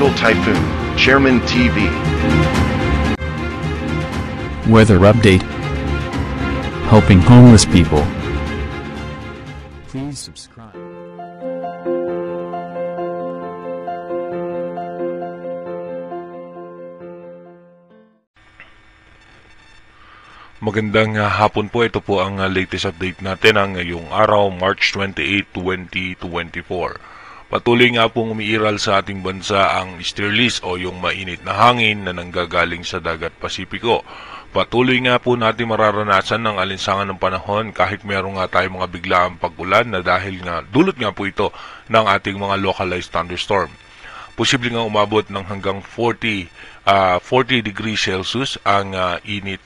Tropical Typhoon, Chairman TV. Weather update. Helping homeless people. Please subscribe. Magandang hapon po. Ito po ang latest update natin ang ngayong araw, March 28, 2024. Patuloy nga pong umiiral sa ating bansa ang easterlies o yung mainit na hangin na nanggagaling sa dagat Pasipiko. Patuloy nga po natin mararanasan ng alinsangan ng panahon kahit meron nga tayong mga biglaang pag-ulan na dahil nga dulot nga po ito ng ating mga localized thunderstorm. Posible nga umabot ng hanggang 40 degrees Celsius ang init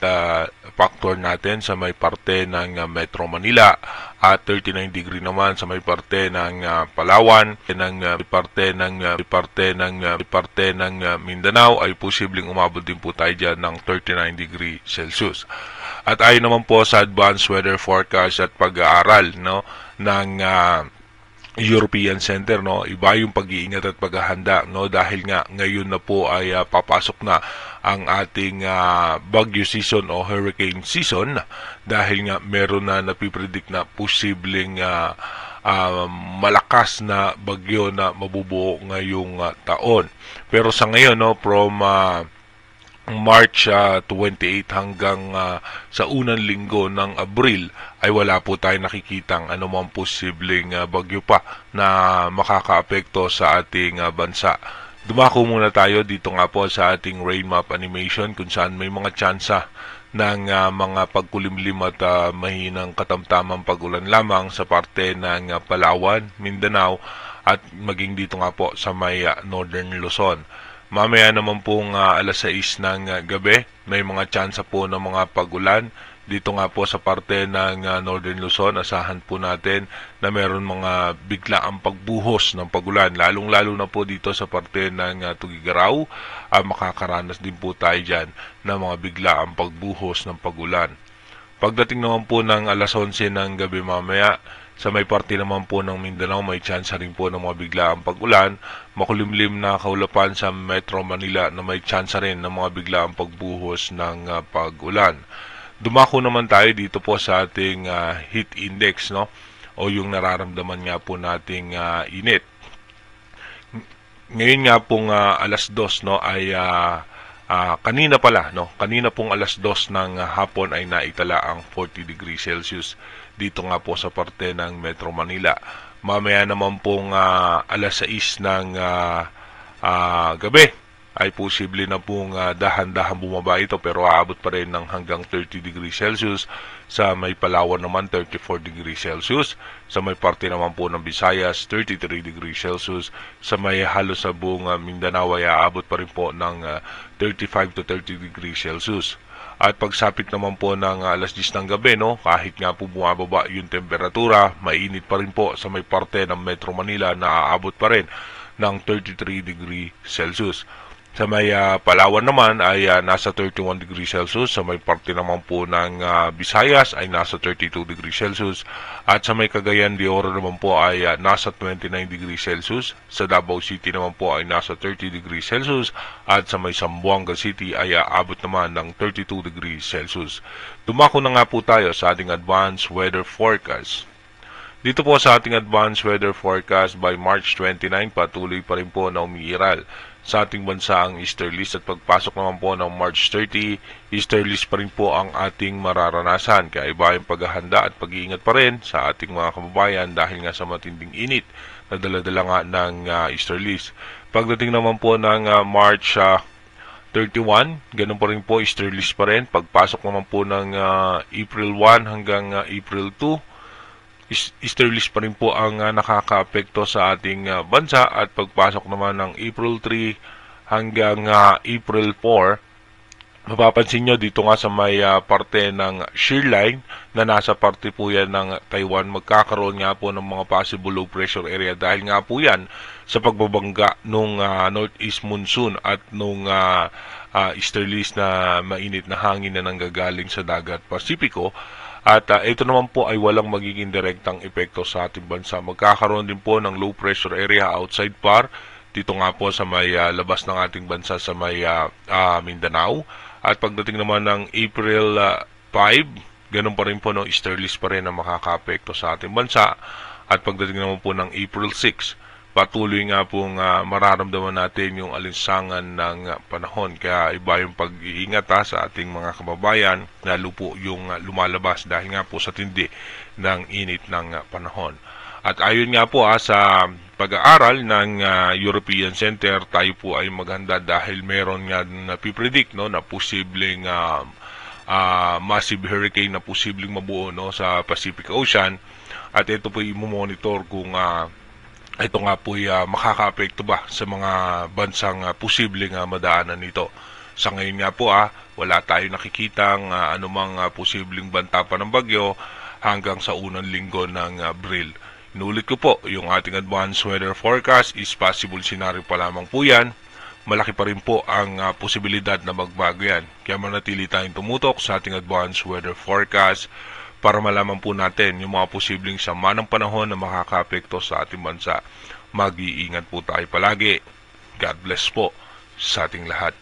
factor natin sa may parte ng Metro Manila at 39 degree naman sa may parte ng Palawan, parte ng Mindanao ay posibleng umabot din po tayo dyan ng 39 degree Celsius. At ayon naman po sa advanced weather forecast at pag-aaral ng European Center, iba yung pag-iingat at paghahanda, dahil nga ngayon na po ay papasok na ang ating bagyo season o hurricane season, dahil nga meron na napipredict na posibleng malakas na bagyo na mabubuo ngayong taon. Pero sa ngayon, from March 28 hanggang sa unang linggo ng Abril ay wala po tayo nakikitang anumang posibleng bagyo pa na makakaapekto sa ating bansa. Dumako muna tayo dito nga po sa ating rain map animation kung saan may mga tsansa ng mga pagkulimlim at mahinang katamtamang pag-ulan lamang sa parte ng Palawan, Mindanao at maging dito nga po sa may Northern Luzon. Mamaya naman pong alas 6 ng gabi, may mga tsansa po ng mga pag-ulan. Dito nga po sa parte ng Northern Luzon, asahan po natin na meron mga biglaang pagbuhos ng pag-ulan. Lalong-lalo na po dito sa parte ng Tugigaraw, makakaranas din po tayo dyan ng mga biglaang pagbuhos ng pag-ulan. Pagdating naman po ng alas 11 ng gabi mamaya, sa may parte naman po ng Mindanao, may chance rin po ng mga biglaang pag-ulan. Makulimlim na kaulapan sa Metro Manila na may chance rin ng mga biglaang pagbuhos ng pag-ulan. Dumako naman tayo dito po sa ating heat index, o yung nararamdaman nga po nating init. Ngayon nga pong alas 2, ay kanina pong alas 2 ng hapon ay naitala ang 40 degrees Celsius dito nga po sa parte ng Metro Manila. Mamaya naman pong alas 6 ng gabi ay posible na pong dahan-dahan bumaba ito pero aabot pa rin ng hanggang 30 degrees Celsius. Sa may Palawan naman 34 degrees Celsius. Sa may parte naman po ng Visayas 33 degrees Celsius. Sa may halos sa buong Mindanao ay aabot pa rin po ng 35 to 30 degrees Celsius. At pagsapit naman po ng alas 10 ng gabi, kahit nga po bumababa yung temperatura, mainit pa rin po sa may parte ng Metro Manila na aabot pa rin ng 33 degree Celsius. Sa may Palawan naman ay nasa 31 degrees Celsius. Sa may parte naman po ng Visayas ay nasa 32 degrees Celsius. At sa may Cagayan de Oro naman po ay nasa 29 degrees Celsius. Sa Davao City naman po ay nasa 30 degrees Celsius. At sa may Zamboanga City ay aabot naman ng 32 degrees Celsius. Dumako na nga po tayo sa ating advanced weather forecast. Dito po sa ating advanced weather forecast by March 29, patuloy pa rin po na umiiral sa ating bansa ang easterlies at pagpasok naman po ng March 30, easterlies pa rin po ang ating mararanasan. Kaya iba yung paghahanda at pag-iingat pa rin sa ating mga kababayan dahil nga sa matinding init na daladala nga ng easterlies. Pagdating naman po ng March 31, ganun pa rin po, easterlies pa rin. Pagpasok naman po ng April 1 hanggang April 2, easterlies pa rin po ang nakakaapekto sa ating bansa at pagpasok naman ng April 3 hanggang April 4, mapapansin nyo dito nga sa may parte ng shear line na nasa parte po yan ng Taiwan, magkakaroon nga po ng mga possible low pressure area dahil nga po yan sa pagbabangga nung northeast monsoon at nung easterlies na mainit na hangin na nanggagaling sa dagat Pasipiko. At ito naman po ay walang magiging direktang epekto sa ating bansa. Magkakaroon din po ng low pressure area outside PAR dito nga po sa may labas ng ating bansa sa may Mindanao. At pagdating naman ng April 5, ganun pa rin po, no, easterlies pa rin na makaka-apekto sa ating bansa. At pagdating naman po ng April 6, patuloy nga pong mararamdaman natin yung alinsangan ng panahon. Kaya iba yung pag-iingat sa ating mga kababayan, lalo po yung lumalabas dahil nga po sa tindi ng init ng panahon. At ayon nga po sa pag-aaral ng European Center, tayo po ay maghanda dahil meron nga napipredict, no, na posibleng massive hurricane na posibleng mabuo, no, sa Pacific Ocean. At ito po i-monitor kung ito nga po makaka-apekto ba sa mga bansang posibleng madaanan nito. Sa ngayon nga po wala tayong nakikitang anumang posibleng banta pa ng bagyo hanggang sa unang linggo ng Abril. Inulit ko po, yung ating advanced weather forecast is possible scenario pa lamang po yan. Malaki pa rin po ang posibilidad na magbago yan. Kaya manatili tayong tumutok sa ating advanced weather forecast para malaman po natin yung mga posibleng sama ng panahon na makaka-apekto sa ating bansa. Mag-iingat po tayo palagi. God bless po sa ating lahat.